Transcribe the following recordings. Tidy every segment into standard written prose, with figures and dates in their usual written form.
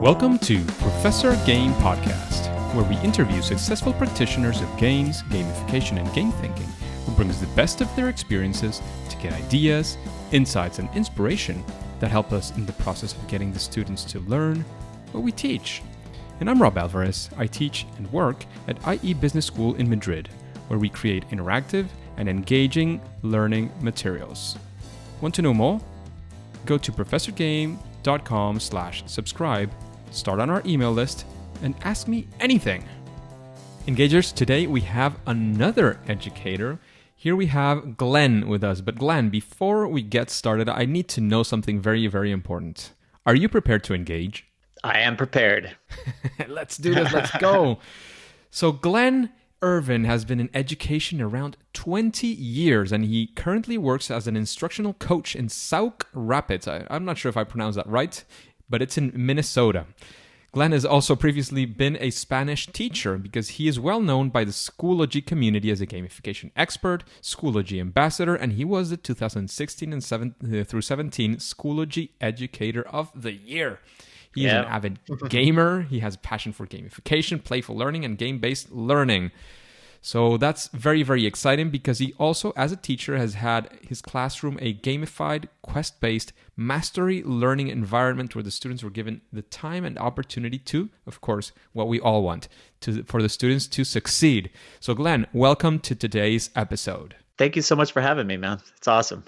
Welcome to Professor Game Podcast, where we interview successful practitioners of games, gamification, and game thinking who brings the best of their experiences to get ideas, insights, and inspiration that help us in the process of getting the students to learn what we teach. And I'm Rob Alvarez. I teach and work at IE Business School in Madrid, where we create interactive and engaging learning materials. Want to know more? Go to professorgame.com/subscribe, start on our email list, and ask me anything. Engagers, today we have another educator. Here we have Glen with us. But Glen, before we get started, I need to know something very, very important. Are you prepared to engage? I am prepared. Let's do this. Let's go. So Glen Irvin has been in education around 20 years, and he currently works as an instructional coach in Sauk Rapids. I'm not sure if I pronounced that right, but it's in Minnesota. Glen has also previously been a Spanish teacher because he is well known by the Schoology community as a gamification expert, Schoology Ambassador, and he was the 2016 and 17 Schoology Educator of the Year. He is an avid gamer. He has a passion for gamification, playful learning, and game-based learning. So that's very, very exciting because he also, as a teacher, has had his classroom a gamified, quest-based mastery learning environment where the students were given the time and opportunity to, of course, what we all want, for the students to succeed. So Glen, welcome to today's episode. Thank you so much for having me, man. It's awesome.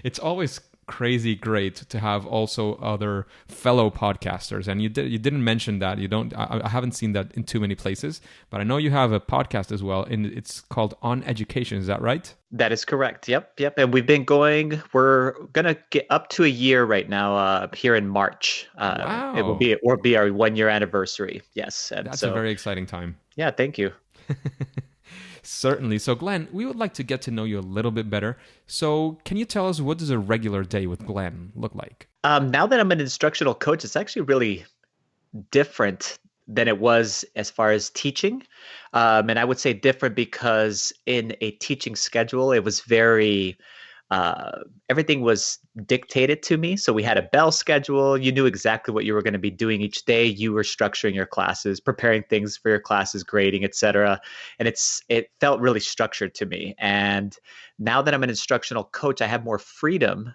It's always crazy great to have also other fellow podcasters, and you didn't mention that. I haven't seen that in too many places, but I know you have a podcast as well, and it's called On Education. Is that right? That is correct. Yep. And we're gonna get up to a year right now here in March. Wow. It will be our 1 year anniversary. Yes. And that's a very exciting time. Yeah, thank you. Certainly. So Glen, we would like to get to know you a little bit better. So can you tell us, what does a regular day with Glen look like? Now that I'm an instructional coach, it's actually really different than it was as far as teaching. And I would say different because in a teaching schedule, it was very, everything was dictated to me. So we had a bell schedule. You knew exactly what you were going to be doing each day. You were structuring your classes, preparing things for your classes, grading, etc. And it felt really structured to me. And now that I'm an instructional coach, I have more freedom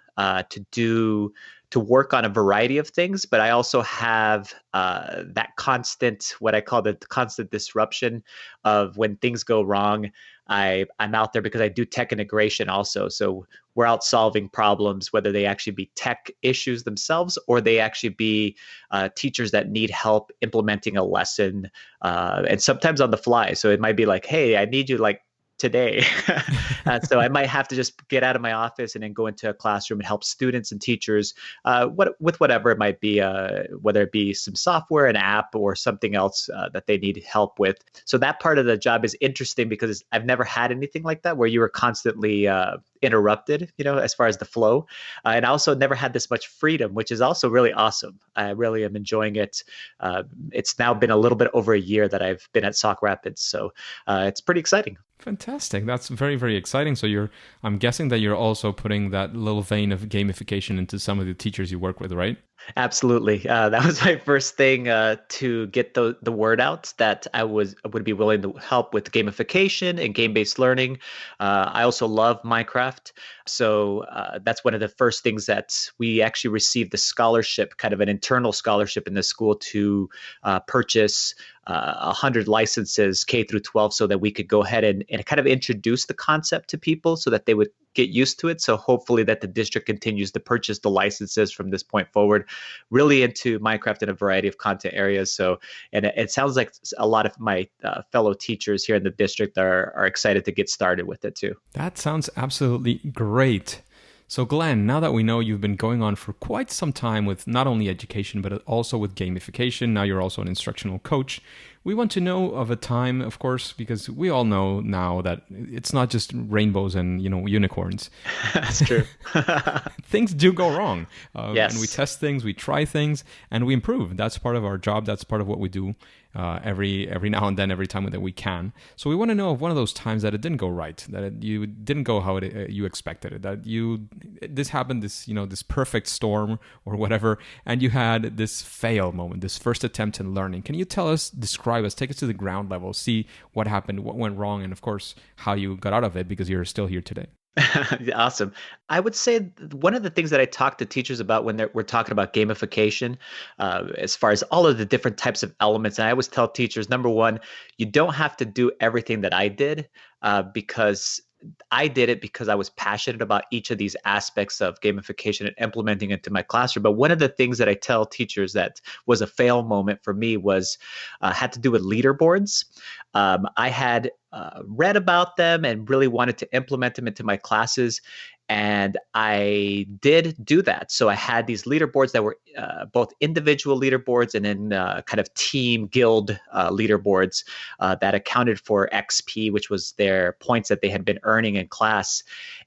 to work on a variety of things, but I also have that constant, what I call the constant disruption of when things go wrong. I'm out there because I do tech integration also. So we're out solving problems, whether they actually be tech issues themselves or they actually be teachers that need help implementing a lesson, and sometimes on the fly. So it might be like, hey, I need you today. So I might have to just get out of my office and then go into a classroom and help students and teachers with whatever it might be, whether it be some software, an app, or something else that they need help with. So that part of the job is interesting because I've never had anything like that where you were constantly interrupted, as far as the flow. And I also never had this much freedom, which is also really awesome. I really am enjoying it. It's now been a little bit over a year that I've been at Sauk Rapids. So it's pretty exciting. Fantastic. That's very, very exciting. So I'm guessing that you're also putting that little vein of gamification into some of the teachers you work with, right? Absolutely. That was my first thing to get the word out that I would be willing to help with gamification and game-based learning. I also love Minecraft. So that's one of the first things that we actually received the scholarship, kind of an internal scholarship in the school to purchase 100 licenses K through 12 so that we could go ahead and kind of introduce the concept to people so that they would get used to it. So hopefully that the district continues to purchase the licenses from this point forward, really into Minecraft in a variety of content areas. So, and it sounds like a lot of my fellow teachers here in the district are excited to get started with it too. That sounds absolutely great. So Glen, now that we know you've been going on for quite some time with not only education, but also with gamification, now you're also an instructional coach. We want to know of a time, of course, because we all know now that it's not just rainbows and, unicorns. That's true. Things do go wrong. Yes. And we test things, we try things, and we improve. That's part of our job. That's part of what we do every now and then, every time that we can. So we want to know of one of those times that it didn't go right, that you didn't go how you expected it, that this happened, this perfect storm or whatever, and you had this fail moment, this first attempt in learning. Can you describe us, take us to the ground level, see what happened, what went wrong, and of course, how you got out of it because you're still here today? Awesome. I would say one of the things that I talk to teachers about when we're talking about gamification, as far as all of the different types of elements, and I always tell teachers, number one, you don't have to do everything that I did, because I did it because I was passionate about each of these aspects of gamification and implementing it into my classroom. But one of the things that I tell teachers that was a fail moment for me was had to do with leaderboards. I had read about them and really wanted to implement them into my classes. And I did do that. So I had these leaderboards that were both individual leaderboards and then kind of team guild leaderboards that accounted for XP, which was their points that they had been earning in class.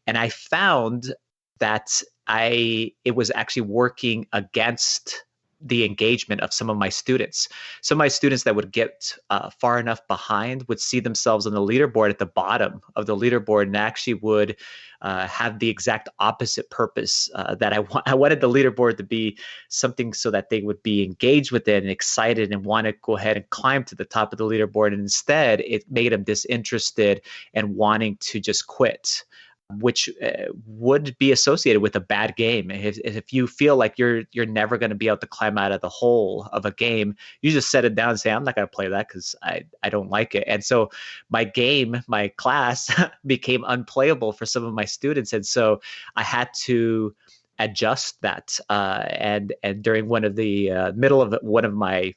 And I found that it was actually working against the engagement of some of my students. Some of my students that would get far enough behind would see themselves on the leaderboard at the bottom of the leaderboard and actually would have the exact opposite purpose that I wanted the leaderboard to be something so that they would be engaged with it and excited and want to go ahead and climb to the top of the leaderboard. And instead, it made them disinterested and wanting to just quit, which would be associated with a bad game. If you feel like you're never going to be able to climb out of the hole of a game, you just set it down and say, I'm not going to play that because I don't like it. And so my class became unplayable for some of my students. And so I had to adjust that. And during one of the middle of one of my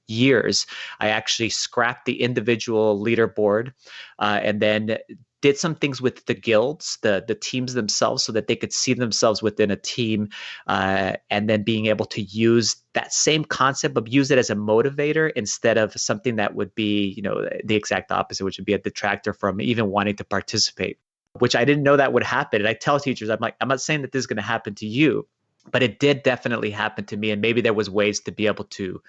years, I actually scrapped the individual leaderboard and then did some things with the guilds, the teams themselves, so that they could see themselves within a team, and then being able to use that same concept, but use it as a motivator instead of something that would be, the exact opposite, which would be a detractor from even wanting to participate, which I didn't know that would happen. And I tell teachers, I'm like, I'm not saying that this is going to happen to you, but it did definitely happen to me. And maybe there was ways to be able to,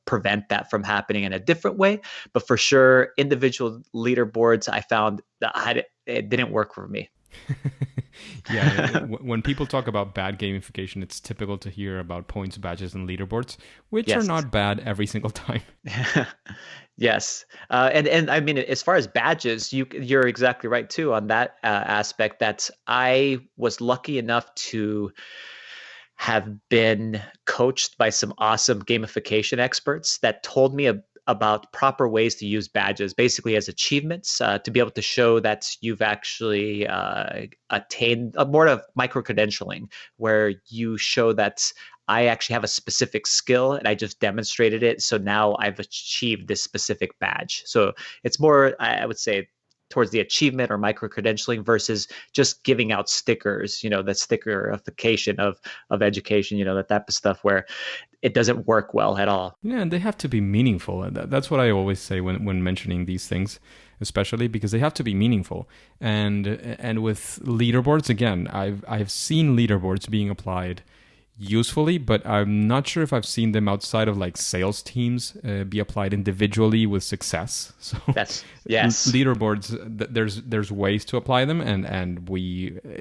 prevent that from happening in a different way. But for sure, individual leaderboards, I found that it didn't work for me. Yeah, when people talk about bad gamification, it's typical to hear about points, badges, and leaderboards, which are not bad every single time. Yes. And I mean, as far as badges, you're exactly right, too, on that aspect, that I was lucky enough to have been coached by some awesome gamification experts that told me about proper ways to use badges, basically as achievements, to be able to show that you've actually attained more of micro-credentialing, where you show that I actually have a specific skill and I just demonstrated it. So now I've achieved this specific badge. So it's more, I would say, towards the achievement or micro-credentialing versus just giving out stickers, the stickerification of education, that type of stuff where it doesn't work well at all. Yeah, and they have to be meaningful. That's what I always say when mentioning these things, especially because they have to be meaningful. And with leaderboards, again, I've seen leaderboards being applied usefully, but I'm not sure if I've seen them outside of like sales teams be applied individually with success. So yes, leaderboards, there's ways to apply them, and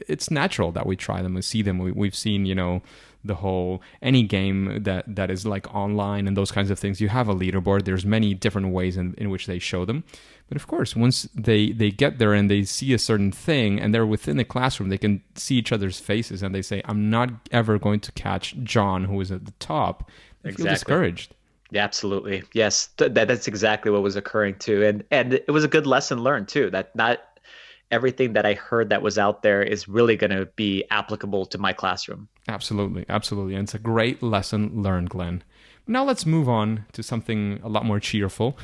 it's natural that we try them and see them. We've seen, the whole, any game that is like online and those kinds of things, you have a leaderboard. There's many different ways in which they show them. But of course, once they get there and they see a certain thing and they're within the classroom, they can see each other's faces and they say, I'm not ever going to catch John, who is at the top. They feel discouraged. Yeah, absolutely. Yes, that's exactly what was occurring too. And it was a good lesson learned too, that not everything that I heard that was out there is really going to be applicable to my classroom. Absolutely. And it's a great lesson learned, Glenn. Now let's move on to something a lot more cheerful.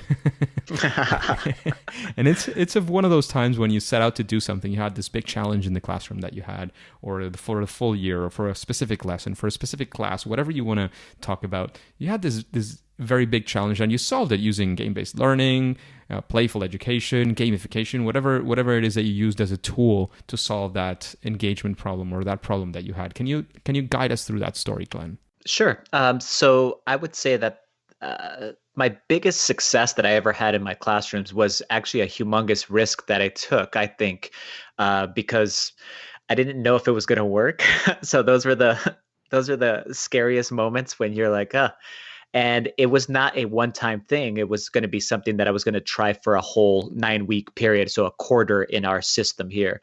And it's of one of those times when you set out to do something. You had this big challenge in the classroom that you had, or for a full year, or for a specific lesson, for a specific class, whatever you want to talk about. You had this very big challenge, and you solved it using game-based learning, playful education, gamification, whatever it is that you used as a tool to solve that engagement problem or that problem that you had. Can you guide us through that story, Glenn? Sure. So I would say that my biggest success that I ever had in my classrooms was actually a humongous risk that I took, I think, because I didn't know if it was going to work. So those are the scariest moments when you're like, and it was not a one-time thing. It was going to be something that I was going to try for a whole 9-week period, so a quarter in our system here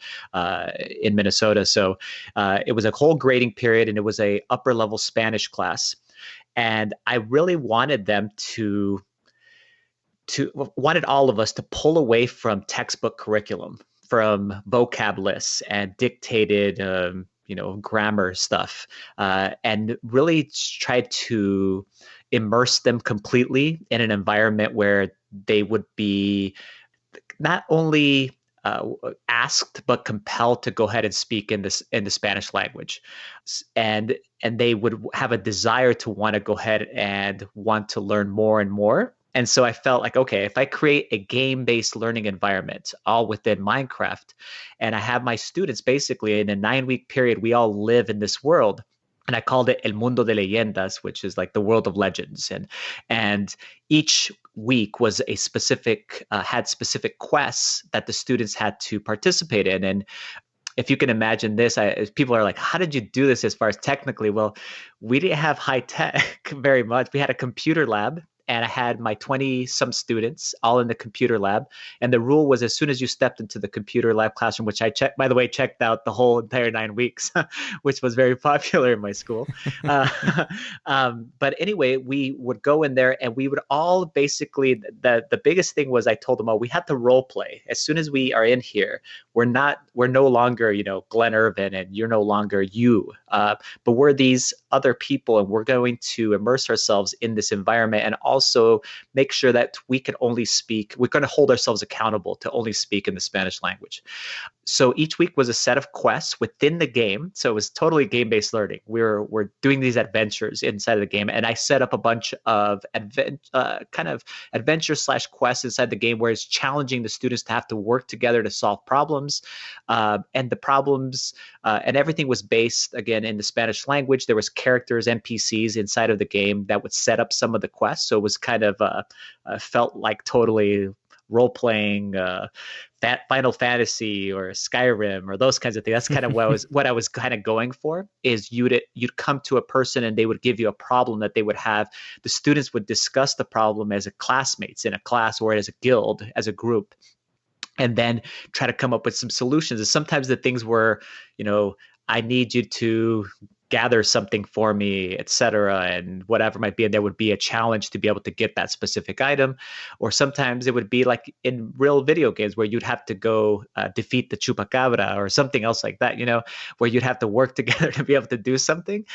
in Minnesota. So it was a whole grading period, and it was a upper level Spanish class. And I really wanted them to wanted all of us to pull away from textbook curriculum, from vocab lists and dictated grammar stuff, and really try to immerse them completely in an environment where they would be not only asked but compelled to go ahead and speak in the Spanish language, and they would have a desire to want to go ahead and want to learn more and more. And so I felt like, okay, if I create a game-based learning environment all within Minecraft, and I have my students basically in a 9-week period, we all live in this world. And I called it El Mundo de Leyendas, which is like the world of legends. And each week was a specific, had specific quests that the students had to participate in. And if you can imagine this, people are like, how did you do this as far as technically? Well, we didn't have high tech very much. We had a computer lab, and I had my 20-some students all in the computer lab. And the rule was, as soon as you stepped into the computer lab classroom, which I checked out the whole entire 9 weeks, which was very popular in my school. But anyway, we would go in there, and we would all basically, the biggest thing was I told them all, we had to role play. As soon as we are in here, we're no longer, Glen Irvin, and you're no longer you, but we're these other people, and we're going to immerse ourselves in this environment, and also make sure that we're going to hold ourselves accountable to only speak in the Spanish language. So each week was a set of quests within the game. So it was totally game-based learning. We're doing these adventures inside of the game, and I set up a bunch of kind of adventure/quests inside the game, where it's challenging the students to have to work together to solve problems, and the problems and everything was based again in the Spanish language. There was characters, NPCs inside of the game that would set up some of the quests. So it was kind of felt like totally role-playing Final Fantasy or Skyrim or those kinds of things. That's kind of what I was kind of going for, is you'd come to a person and they would give you a problem that they would have. The students would discuss the problem as a classmates in a class or as a guild, as a group, and then try to come up with some solutions. And sometimes the things were, I need you to gather something for me, etc., and whatever might be. And there would be a challenge to be able to get that specific item. Or sometimes it would be like in real video games where you'd have to go defeat the chupacabra or something else like that, where you'd have to work together to be able to do something.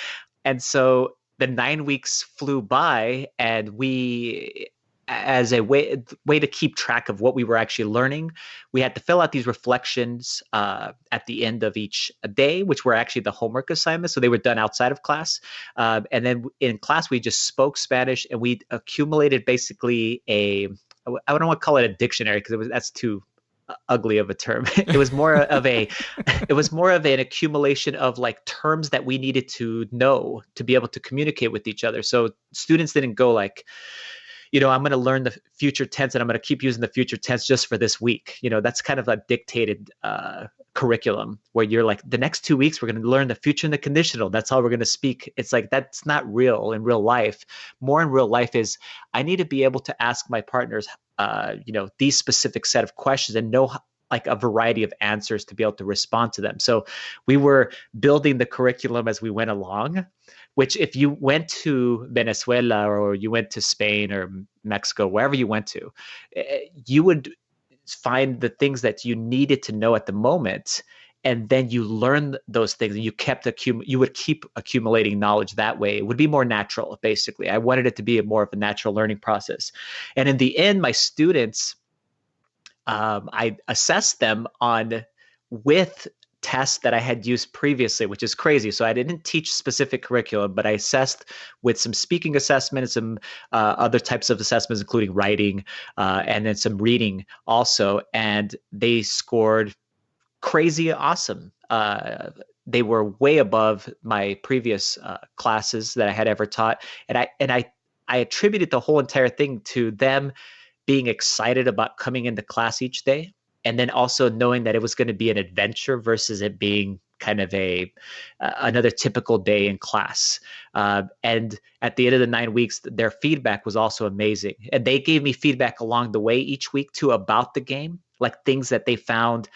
And so the 9 weeks flew by, and we, as a way to keep track of what we were actually learning, we had to fill out these reflections at the end of each day, which were actually the homework assignments. So they were done outside of class. And then in class, we just spoke Spanish, and we accumulated basically I don't want to call it a dictionary because that's too ugly of a term. It was more of an accumulation of like terms that we needed to know to be able to communicate with each other. So students didn't go like, I'm going to learn the future tense and I'm going to keep using the future tense just for this week. That's kind of a dictated curriculum where you're like, the next 2 weeks, we're going to learn the future and the conditional. That's all we're going to speak. It's like, that's not real in real life. More in real life is I need to be able to ask my partners, these specific set of questions and know like a variety of answers to be able to respond to them. So we were building the curriculum as we went along, which if you went to Venezuela or you went to Spain or Mexico, wherever you went to, you would find the things that you needed to know at the moment. And then you learn those things and you would keep accumulating knowledge that way. It would be more natural, basically. I wanted it to be more of a natural learning process. And in the end, my students, I assessed them with tests that I had used previously, which is crazy. So I didn't teach specific curriculum, but I assessed with some speaking assessments, some other types of assessments, including writing, and then some reading also. And they scored crazy awesome. They were way above my previous classes that I had ever taught, and I attributed the whole entire thing to them being excited about coming into class each day, and then also knowing that it was going to be an adventure versus it being kind of another typical day in class. And at the end of the 9 weeks, their feedback was also amazing, and they gave me feedback along the way each week too about the game, like things that they found.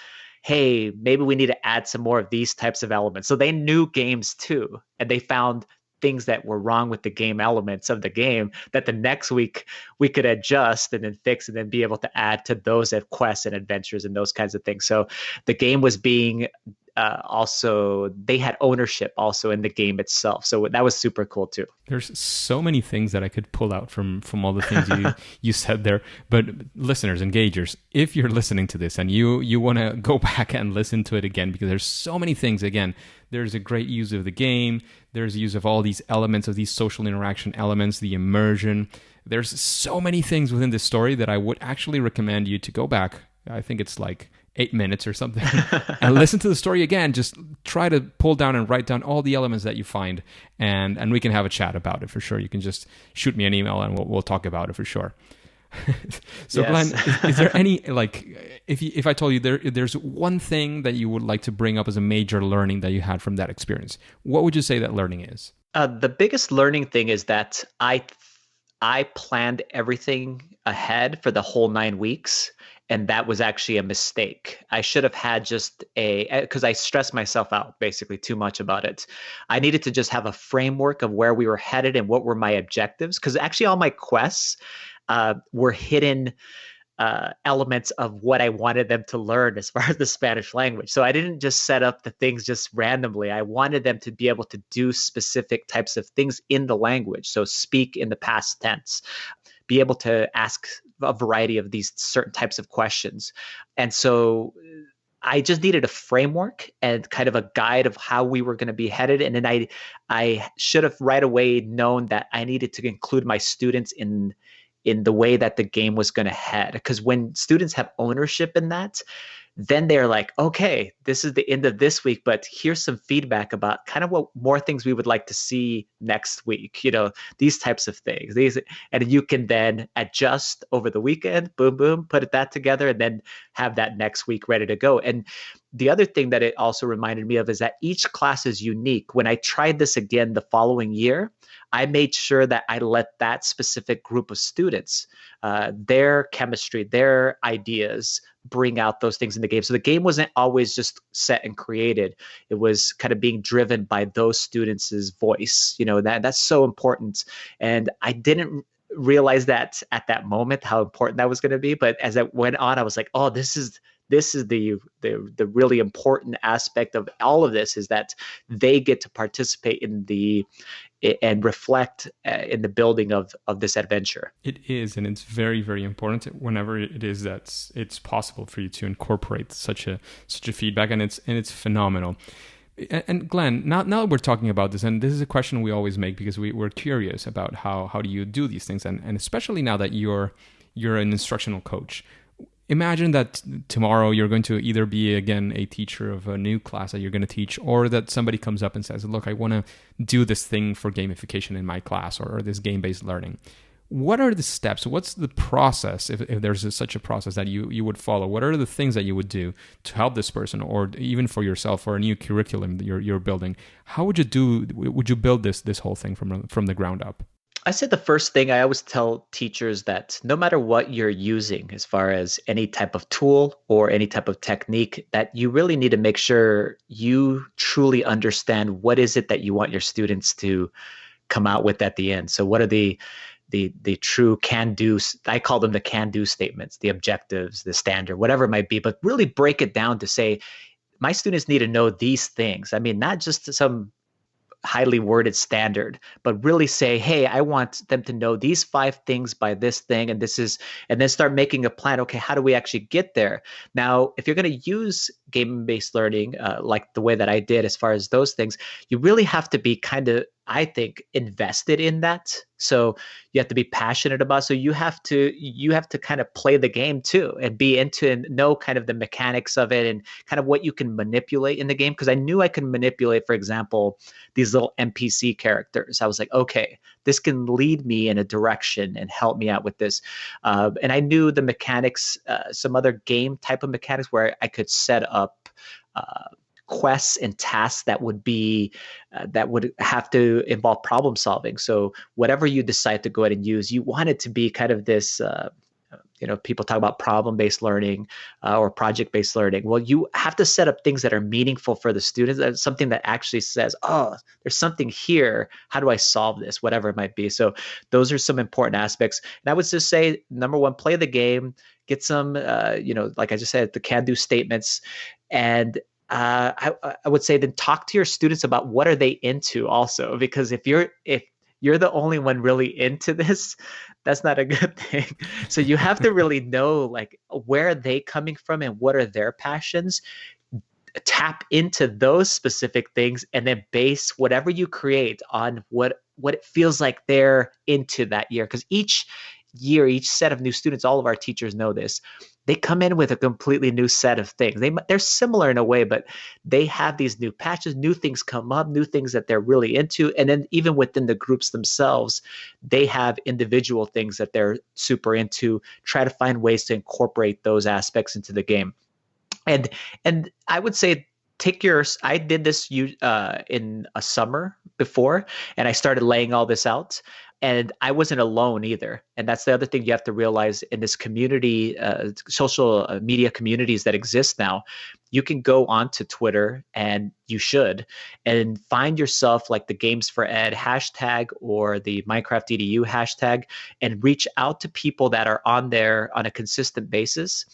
Hey, maybe we need to add some more of these types of elements. So they knew games too, and they found things that were wrong with the game elements of the game that the next week we could adjust and then fix and then be able to add to those quests and adventures and those kinds of things. So the game was being also, they had ownership also in the game itself. So that was super cool too. There's so many things that I could pull out from all the things you said there. But listeners, engagers, if you're listening to this and you want to go back and listen to it again, because there's so many things, again, there's a great use of the game. There's use of all these elements, of these social interaction elements, the immersion. There's so many things within this story that I would actually recommend you to go back. I think it's like 8 minutes or something, and listen to the story again. Just try to pull down and write down all the elements that you find, and we can have a chat about it for sure. You can just shoot me an email and we'll talk about it for sure. So yes. Glenn, is there any, like, if I told you there's one thing that you would like to bring up as a major learning that you had from that experience, what would you say that learning is? The biggest learning thing is that I planned everything ahead for the whole 9 weeks. And that was actually a mistake. I should have had just because I stressed myself out basically too much about it. I needed to just have a framework of where we were headed and what were my objectives. Because actually all my quests were hidden elements of what I wanted them to learn as far as the Spanish language. So I didn't just set up the things just randomly. I wanted them to be able to do specific types of things in the language. So speak in the past tense, be able to ask a variety of these certain types of questions. And so I just needed a framework and kind of a guide of how we were going to be headed. And then I should have right away known that I needed to include my students in the way that the game was going to head. Because when students have ownership in that, then they're like, okay, this is the end of this week, but here's some feedback about kind of what more things we would like to see next week, these types of things. And you can then adjust over the weekend, boom, boom, put that together, and then have that next week ready to go. And the other thing that it also reminded me of is that each class is unique. When I tried this again the following year, I made sure that I let that specific group of students, their chemistry, their ideas, bring out those things in the game. So the game wasn't always just set and created. It was kind of being driven by those students' voice. That's so important. And I didn't realize that at that moment, how important that was going to be. But as I went on, I was like, oh, this is the really important aspect of all of this, is that they get to participate and reflect in the building of this adventure. It is, and it's very, very important whenever it is that it's possible for you to incorporate such a feedback, and it's phenomenal. And Glenn, now that we're talking about this, and this is a question we always make because we're curious about how do you do these things, and especially now that you're an instructional coach. Imagine that tomorrow you're going to either be, again, a teacher of a new class that you're going to teach, or that somebody comes up and says, look, I want to do this thing for gamification in my class, or this game-based learning. What are the steps? What's the process, if there's such a process that you would follow? What are the things that you would do to help this person, or even for yourself, or a new curriculum that you're building? How would you build this whole thing from the ground up? I said the first thing, I always tell teachers that no matter what you're using as far as any type of tool or any type of technique, that you really need to make sure you truly understand what is it that you want your students to come out with at the end. So what are the true can-do, I call them the can-do statements, the objectives, the standard, whatever it might be, but really break it down to say, my students need to know these things. I mean, not just some highly worded standard, but really say, hey, I want them to know these 5 things by this thing, and then start making a plan. Okay, how do we actually get there? Now, if you're going to use game-based learning, like the way that I did as far as those things, you really have to be kind of, I think, invested in that. So you have to be passionate about. So you have to kind of play the game too, and be into and know kind of the mechanics of it and kind of what you can manipulate in the game. Because I knew I could manipulate, for example, these little NPC characters. I was like, okay, this can lead me in a direction and help me out with this. And I knew the mechanics, some other game type of mechanics where I could set up quests and tasks that would be that would have to involve problem solving. So whatever you decide to go ahead and use, you want it to be kind of this. People talk about problem-based learning or project-based learning. Well, you have to set up things that are meaningful for the students, something that actually says, oh, there's something here. How do I solve this? Whatever it might be. So those are some important aspects. And I would just say, number one, play the game, get some, like I just said, the can-do statements. And I would say then talk to your students about what are they into also, because if you're the only one really into this, that's not a good thing. So you have to really know like where are they coming from and what are their passions. Tap into those specific things and then base whatever you create on what it feels like they're into that year. Because each year, each set of new students, all of our teachers know this, they come in with a completely new set of things. They're similar in a way, but they have these new patches, new things come up, new things that they're really into. And then even within the groups themselves, they have individual things that they're super into. Try to find ways to incorporate those aspects into the game. And I would say I did this in a summer before, and I started laying all this out. And I wasn't alone either. And that's the other thing you have to realize in this community, social media communities that exist now. You can go onto Twitter, and you should, and find yourself like the Games for Ed hashtag or the Minecraft EDU hashtag, and reach out to people that are on there on a consistent basis.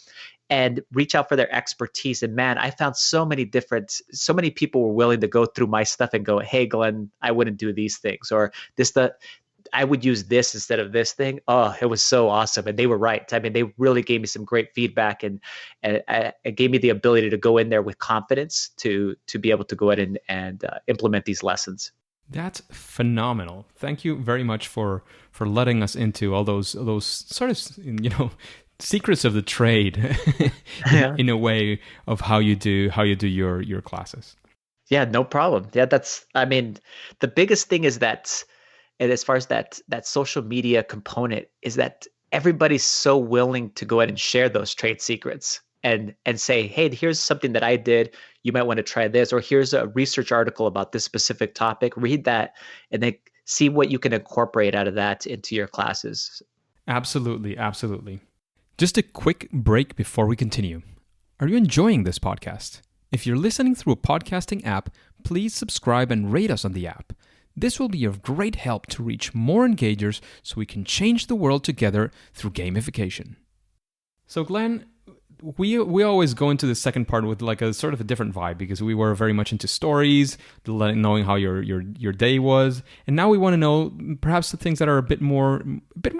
And reach out for their expertise. And man, I found so many people were willing to go through my stuff and go, hey, Glenn, I wouldn't do these things, or I would use this instead of this thing. Oh, it was so awesome. And they were right. I mean, they really gave me some great feedback, and it gave me the ability to go in there with confidence to be able to go ahead and implement these lessons. That's phenomenal. Thank you very much for letting us into all those sort of, secrets of the trade in a way of how you do your classes. Yeah, no problem. Yeah, the biggest thing is that, and as far as that social media component, is that everybody's so willing to go ahead and share those trade secrets and say, hey, here's something that I did. You might want to try this, or here's a research article about this specific topic. Read that and then see what you can incorporate out of that into your classes. Absolutely, absolutely. Just a quick break before we continue. Are you enjoying this podcast? If you're listening through a podcasting app, please subscribe and rate us on the app. This will be of great help to reach more engagers so we can change the world together through gamification. So Glenn, we always go into the second part with like a sort of a different vibe, because we were very much into stories, knowing how your day was, and now we want to know perhaps the things that are a bit more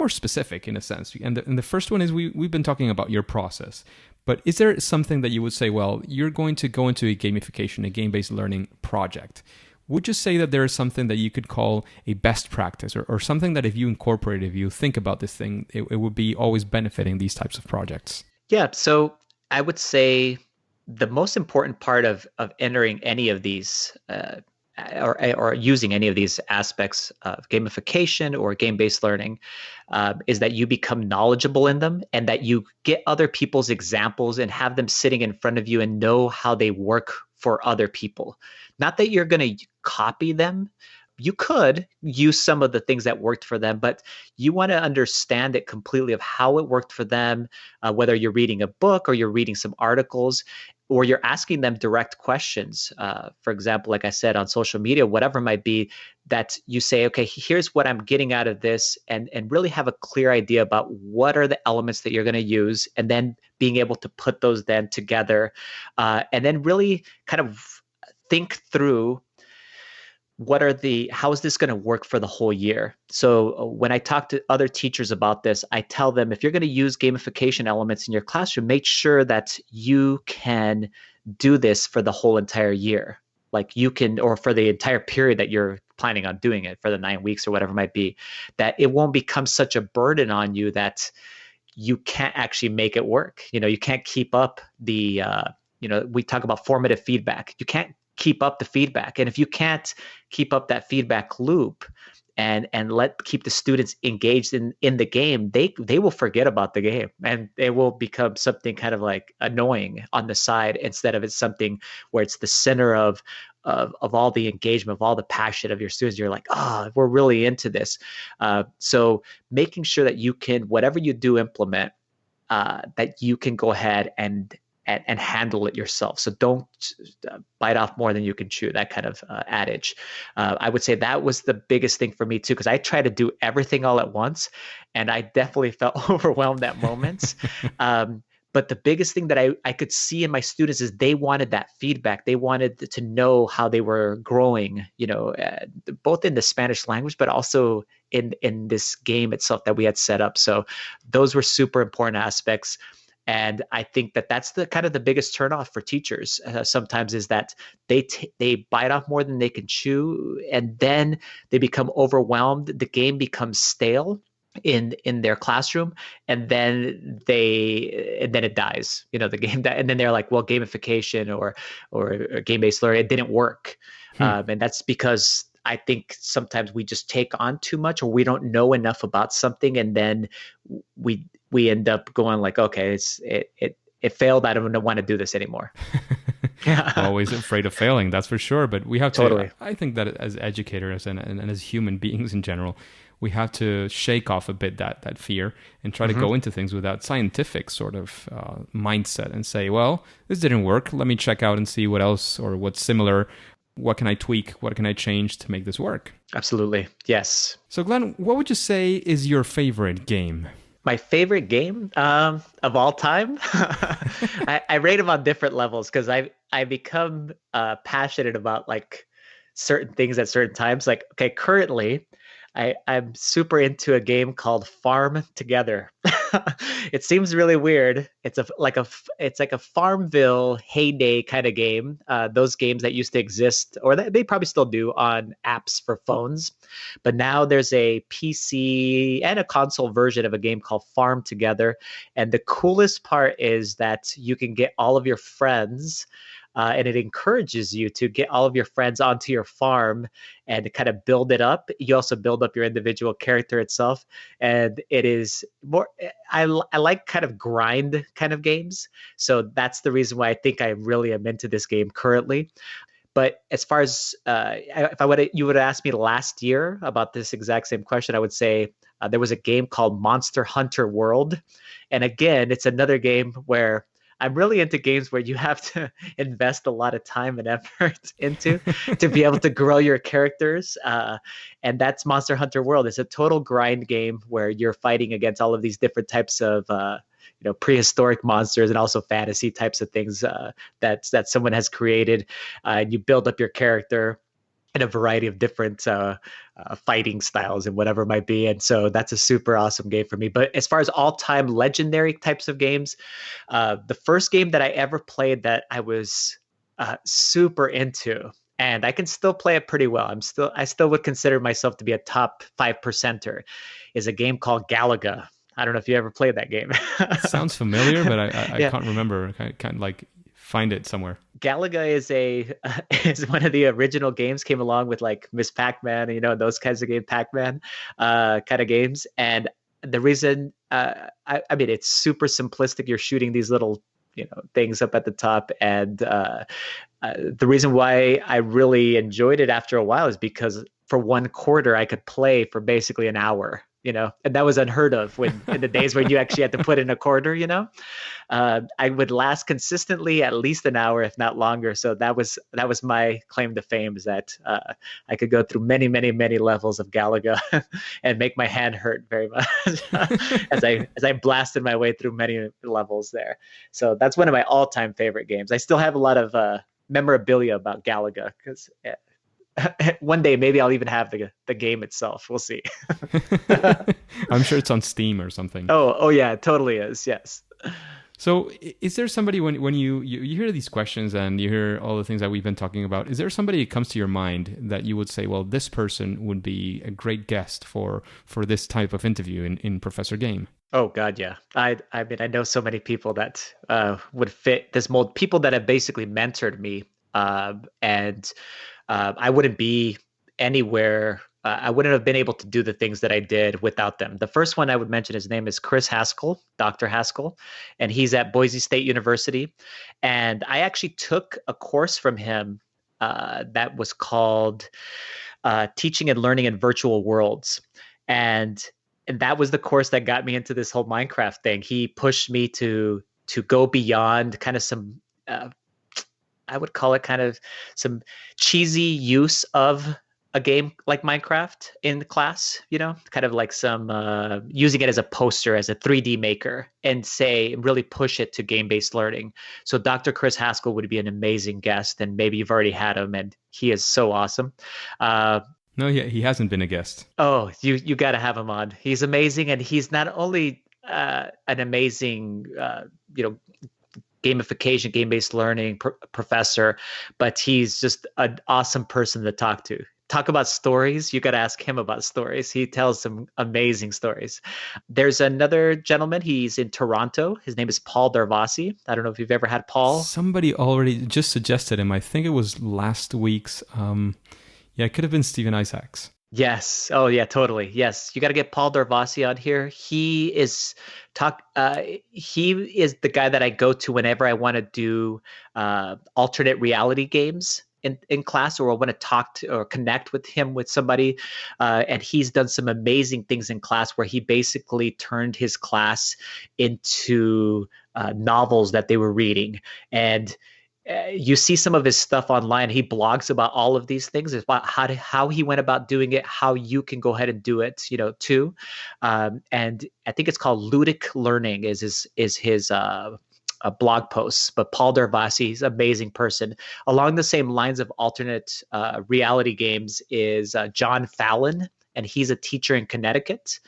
specific in a sense. And the first one is we've been talking about your process, but is there something that you would say, well, you're going to go into a gamification, a game-based learning project? Would you say that there is something that you could call a best practice, or something that if you think about this thing, it would be always benefiting these types of projects? Yeah, so I would say the most important part of entering any of these or using any of these aspects of gamification or game-based learning is that you become knowledgeable in them, and that you get other people's examples and have them sitting in front of you and know how they work for other people. Not that you're going to copy them. You could use some of the things that worked for them, but you want to understand it completely of how it worked for them, whether you're reading a book or you're reading some articles, or you're asking them direct questions. For example, like I said, on social media, whatever it might be, that you say, okay, here's what I'm getting out of this, and really have a clear idea about what are the elements that you're going to use, and then being able to put those then together, and then really kind of think through how is this going to work for the whole year? So when I talk to other teachers about this, I tell them, if you're going to use gamification elements in your classroom, make sure that you can do this for the whole entire year. Like you can, or for the entire period that you're planning on doing it, for the 9 weeks or whatever it might be, that it won't become such a burden on you that you can't actually make it work. You can't keep up we talk about formative feedback. You can't keep up the feedback. And if you can't keep up that feedback loop and keep the students engaged in the game, they will forget about the game, and it will become something kind of like annoying on the side, instead of it's something where it's the center of all the engagement, of all the passion of your students. You're like, we're really into this. So making sure that you can, whatever you do implement, that you can go ahead and handle it yourself. So don't bite off more than you can chew, that kind of adage. I would say that was the biggest thing for me too, because I tried to do everything all at once, and I definitely felt overwhelmed at moments. But the biggest thing that I could see in my students is they wanted that feedback. They wanted to know how they were growing, both in the Spanish language, but also in this game itself that we had set up. So those were super important aspects. And I think that that's the kind of the biggest turnoff for teachers sometimes, is that they bite off more than they can chew, and then they become overwhelmed. The game becomes stale in their classroom, and then it dies. The game and then they're like, well, gamification or game-based learning, it didn't work. And that's because I think sometimes we just take on too much, or we don't know enough about something, and then we end up going like, okay, it failed. I don't want to do this anymore. Always afraid of failing, that's for sure. But we have to. Totally. I think that as educators and as human beings in general, we have to shake off a bit that fear and try to go into things with that scientific sort of mindset and say, well, this didn't work. Let me check out and see what else or what's similar. What can I tweak? What can I change to make this work? Absolutely. Yes. So Glenn, what would you say is your favorite game? My favorite game of all time? I rate them on different levels, because I become passionate about like certain things at certain times. Like, okay, currently I'm super into a game called Farm Together. It seems really weird. It's like a Farmville heyday kind of game. Those games that used to exist, or they probably still do, on apps for phones. But now there's a PC and a console version of a game called Farm Together. And the coolest part is that you can get all of your friends, and it encourages you to get all of your friends onto your farm and kind of build it up. You also build up your individual character itself. And it is more, I like kind of grind kind of games. So that's the reason why I think I really am into this game currently. But as far as if you would have asked me last year about this exact same question, I would say there was a game called Monster Hunter World. And again, it's another game where I'm really into games where you have to invest a lot of time and effort into to be able to grow your characters. And that's Monster Hunter World. It's a total grind game where you're fighting against all of these different types of prehistoric monsters, and also fantasy types of things that someone has created. You build up your character in a variety of different fighting styles and whatever it might be. And so that's a super awesome game for me. But as far as all-time legendary types of games, the first game that I ever played that I was super into, and I can still play it pretty well, I still would consider myself to be a top 5%er, is a game called Galaga. I don't know if you ever played that game. Sounds familiar, but I can't remember. I can't like find it somewhere. Galaga is one of the original games. Came along with like Miss Pac-Man, those kinds of game, Pac-Man kind of games. And the reason, I mean, it's super simplistic. You're shooting these little things up at the top, and the reason why I really enjoyed it after a while is because for one quarter I could play for basically an hour. And that was unheard of in the days when you actually had to put in a quarter. I would last consistently at least an hour, if not longer. So that was my claim to fame, is that I could go through many, many, many levels of Galaga and make my hand hurt very much as I blasted my way through many levels there. So that's one of my all-time favorite games. I still have a lot of memorabilia about Galaga because one day maybe I'll even have the game itself. We'll see. I'm sure it's on Steam or something. Oh yeah, it totally is. Yes. So is there somebody when you hear these questions and you hear all the things that we've been talking about, is there somebody that comes to your mind that you would say, well, this person would be a great guest for this type of interview in Professor Game? Oh God, yeah. I mean, I know so many people that would fit this mold. People that have basically mentored me, and I wouldn't be anywhere. I wouldn't have been able to do the things that I did without them. The first one I would mention, his name is Chris Haskell, Dr. Haskell, and he's at Boise State University. And I actually took a course from him that was called Teaching and Learning in Virtual Worlds. And that was the course that got me into this whole Minecraft thing. He pushed me to go beyond kind of some, I would call it kind of some cheesy use of a game like Minecraft in class, kind of like some using it as a poster, as a 3D maker, and really push it to game-based learning. So Dr. Chris Haskell would be an amazing guest, and maybe you've already had him, and he is so awesome. No, he hasn't been a guest. Oh, you got to have him on. He's amazing, and he's not only an amazing, gamification, game-based learning professor, but he's just an awesome person to talk to. Talk about stories. You got to ask him about stories. He tells some amazing stories. There's another gentleman. He's in Toronto. His name is Paul Darvasi. I don't know if you've ever had Paul. Somebody already just suggested him. I think it was last week's. It could have been Stephen Isaacs. Yes. Oh, yeah, totally. Yes. You got to get Paul Darvasi on here. He is the guy that I go to whenever I want to do alternate reality games in class, or I want to talk to or connect with somebody. And he's done some amazing things in class where he basically turned his class into novels that they were reading. And you see some of his stuff online. He blogs about all of these things. It's about how he went about doing it, how you can go ahead and do it, too. And I think it's called Ludic Learning is his blog posts. But Paul Darvasi is an amazing person. Along the same lines of alternate reality games is John Fallon. And he's a teacher in Connecticut.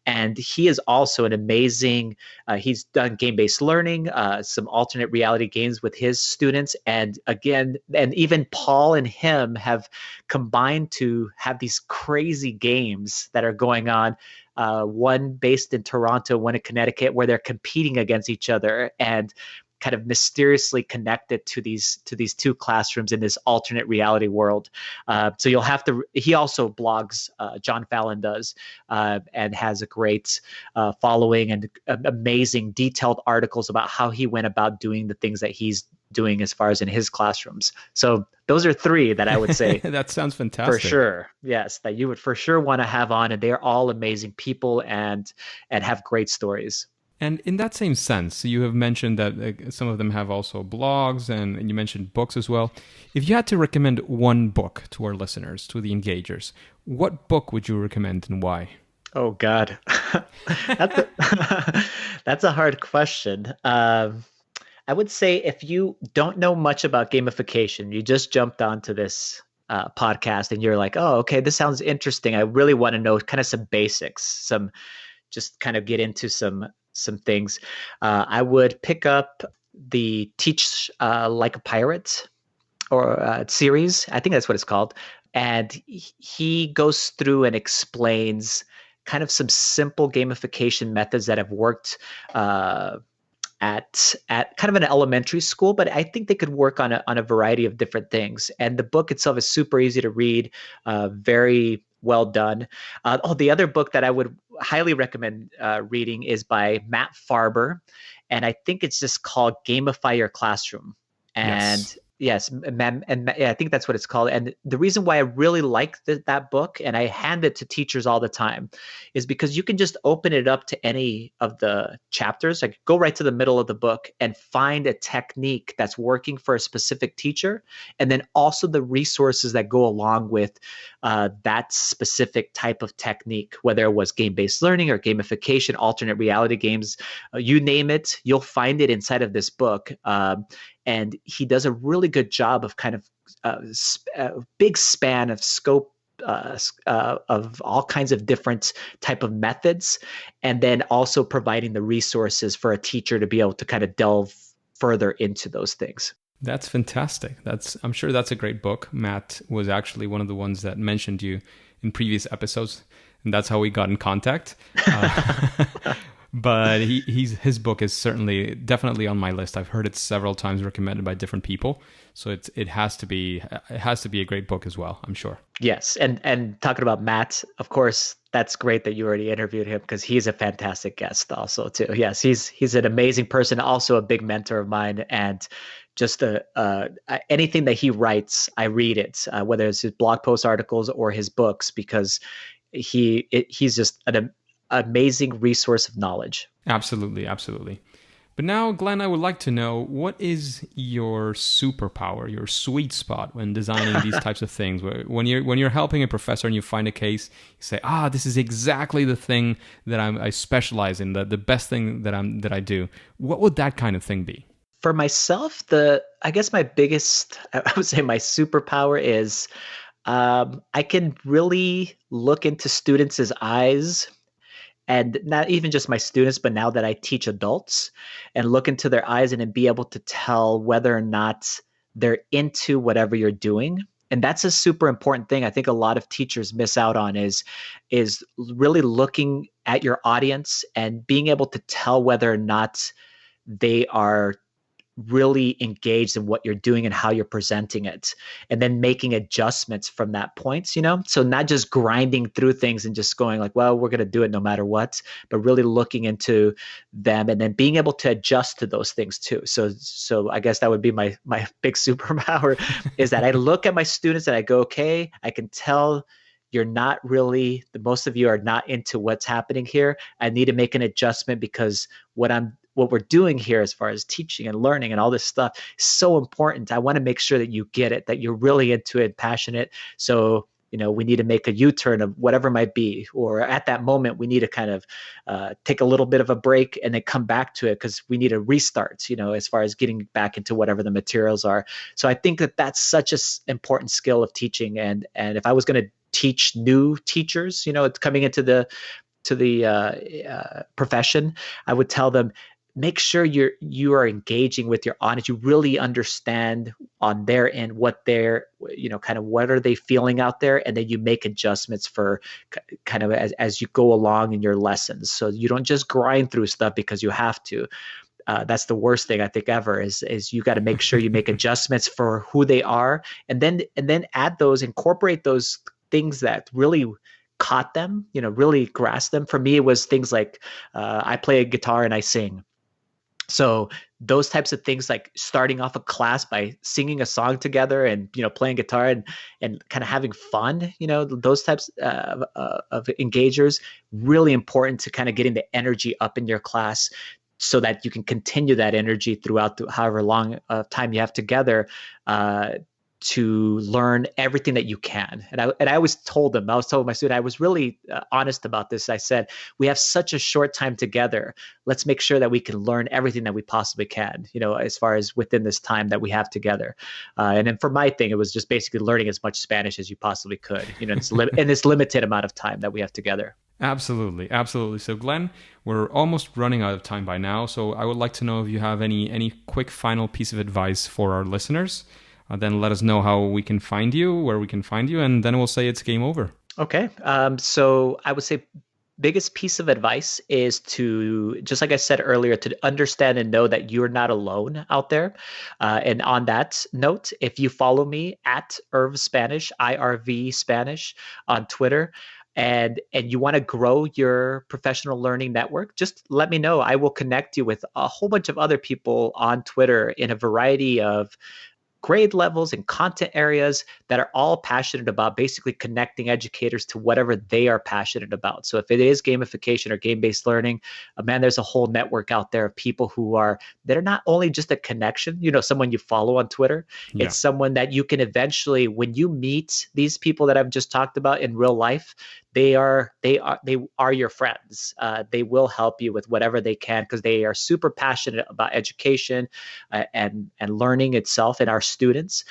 And he is also an amazing, he's done game-based learning, some alternate reality games with his students. And again, and even Paul and him have combined to have these crazy games that are going on. One based in Toronto, one in Connecticut, where they're competing against each other and kind of mysteriously connected to these two classrooms in this alternate reality world. So you'll have to. He also blogs. John Fallon does, and has a great following and amazing detailed articles about how he went about doing the things that he's doing as far as in his classrooms. So those are three that I would say. That sounds fantastic. For sure. Yes, that you would for sure want to have on, and they're all amazing people and have great stories. And in that same sense, you have mentioned that some of them have also blogs, and you mentioned books as well. If you had to recommend one book to our listeners, to the engagers, what book would you recommend and why? Oh, God. That's a hard question. I would say if you don't know much about gamification, you just jumped onto this podcast and you're like, oh, okay, this sounds interesting. I really want to know kind of some basics, just kind of get into some things. I would pick up the Teach Like a Pirate or series. I think that's what it's called. And he goes through and explains kind of some simple gamification methods that have worked at kind of an elementary school, but I think they could work on a variety of different things. And the book itself is super easy to read, very well done. The other book that I would highly recommend reading is by Matt Farber, and I think it's just called Gamify Your Classroom. And yes, I think that's what it's called. And the reason why I really like that book, and I hand it to teachers all the time, is because you can just open it up to any of the chapters. Like go right to the middle of the book and find a technique that's working for a specific teacher, and then also the resources that go along with that specific type of technique, whether it was game-based learning or gamification, alternate reality games, you name it, you'll find it inside of this book. And he does a really good job of kind of big span of scope of all kinds of different type of methods, and then also providing the resources for a teacher to be able to kind of delve further into those things. That's fantastic. I'm sure that's a great book. Matt was actually one of the ones that mentioned you in previous episodes, and that's how we got in contact. But his book is definitely on my list. I've heard it several times recommended by different people, so it has to be a great book as well, I'm sure. Yes, and talking about Matt, of course, that's great that you already interviewed him, because he's a fantastic guest also too. Yes, he's an amazing person, also a big mentor of mine, and just anything that he writes, I read it, whether it's his blog post articles or his books, because he's just an amazing resource of knowledge. Absolutely. But now, Glenn, I would like to know, what is your superpower, your sweet spot when designing these types of things? When you're helping a professor and you find a case, you say, this is exactly the thing that I specialize in, the best thing that I do. What would that kind of thing be? For myself, I guess my biggest, I would say my superpower is I can really look into students' eyes, and not even just my students, but now that I teach adults, and look into their eyes and then be able to tell whether or not they're into whatever you're doing. And that's a super important thing I think a lot of teachers miss out on, is really looking at your audience and being able to tell whether or not they are really engaged in what you're doing and how you're presenting it, and then making adjustments from that point, so not just grinding through things and just going like, well, we're going to do it no matter what, but really looking into them and then being able to adjust to those things too. So I guess that would be my big superpower is that I look at my students and I go, okay, I can tell most of you are not into what's happening here. I need to make an adjustment, because what we're doing here as far as teaching and learning and all this stuff is so important. I want to make sure that you get it, that you're really into it, passionate. So, we need to make a U-turn of whatever it might be, or at that moment, we need to kind of take a little bit of a break and then come back to it, because we need to restart, as far as getting back into whatever the materials are. So I think that that's such an important skill of teaching. And if I was going to teach new teachers, coming into the profession, I would tell them, make sure you are engaging with your audience. You really understand on their end what they're, kind of what are they feeling out there, and then you make adjustments for kind of as you go along in your lessons. So you don't just grind through stuff because you have to. That's the worst thing I think ever is you got to make sure you make adjustments for who they are, and then incorporate those things that really caught them, really grasped them. For me, it was things like I play a guitar and I sing. So those types of things, like starting off a class by singing a song together and, playing guitar and kind of having fun, those types of engagers, really important to kind of getting the energy up in your class, so that you can continue that energy throughout however long time you have together, to learn everything that you can. And I always told them, I was telling my student, I was really honest about this. I said, we have such a short time together. Let's make sure that we can learn everything that we possibly can, as far as within this time that we have together. And then for my thing, it was just basically learning as much Spanish as you possibly could, in this limited amount of time that we have together. Absolutely. So Glenn, we're almost running out of time by now. So I would like to know if you have any quick final piece of advice for our listeners. Then let us know how we can find you, where we can find you, and then we'll say it's game over. Okay. So I would say biggest piece of advice is to, just like I said earlier, to understand and know that you're not alone out there. And on that note, if you follow me at Irv Spanish, IRV Spanish on Twitter, and you want to grow your professional learning network, just let me know. I will connect you with a whole bunch of other people on Twitter in a variety of grade levels and content areas that are all passionate about basically connecting educators to whatever they are passionate about. So if it is gamification or game-based learning, man, there's a whole network out there of people that are not only just a connection, someone you follow on Twitter. Yeah. It's someone that you can eventually, when you meet these people that I've just talked about in real life, they are your friends. They will help you with whatever they can because they are super passionate about education and learning itself and our students.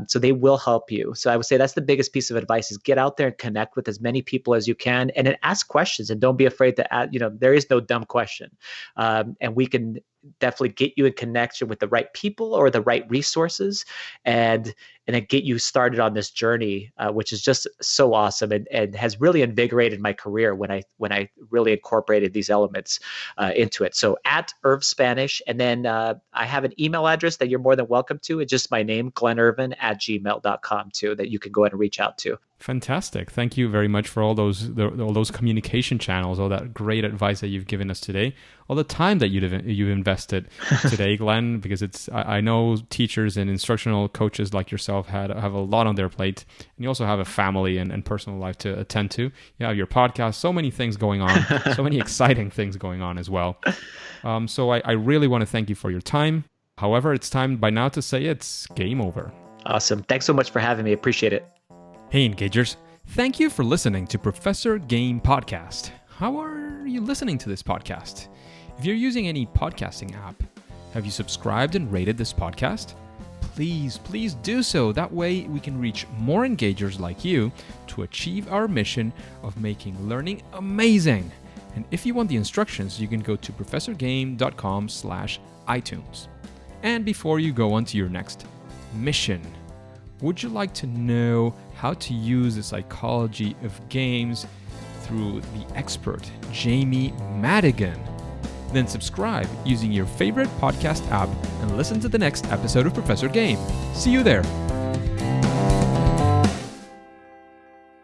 So they will help you. So I would say that's the biggest piece of advice: is get out there and connect with as many people as you can, and then ask questions. And don't be afraid to ask. There is no dumb question, and we can definitely get you in connection with the right people or the right resources, and then get you started on this journey, which is just so awesome and has really invigorated my career when I really incorporated these elements into it. So at Irv Spanish, and then I have an email address that you're more than welcome to. It's just my name, glenirvin@gmail.com too, that you can go ahead and reach out to. Fantastic. Thank you very much for all those communication channels, all that great advice that you've given us today, all the time that you've invested today, Glenn, because I know teachers and instructional coaches like yourself have a lot on their plate, and you also have a family and personal life to attend to. You have your podcast, so many things going on, so many exciting things going on as well. So I really want to thank you for your time. However, it's time by now to say it's game over. Awesome. Thanks so much for having me. Appreciate it. Hey, Engagers. Thank you for listening to Professor Game Podcast. How are you listening to this podcast? If you're using any podcasting app, have you subscribed and rated this podcast? Please do so. That way we can reach more Engagers like you to achieve our mission of making learning amazing. And if you want the instructions, you can go to professorgame.com/iTunes. And before you go on to your next mission, would you like to know how to use the psychology of games through the expert Jamie Madigan? Then subscribe using your favorite podcast app and listen to the next episode of Professor Game. See you there.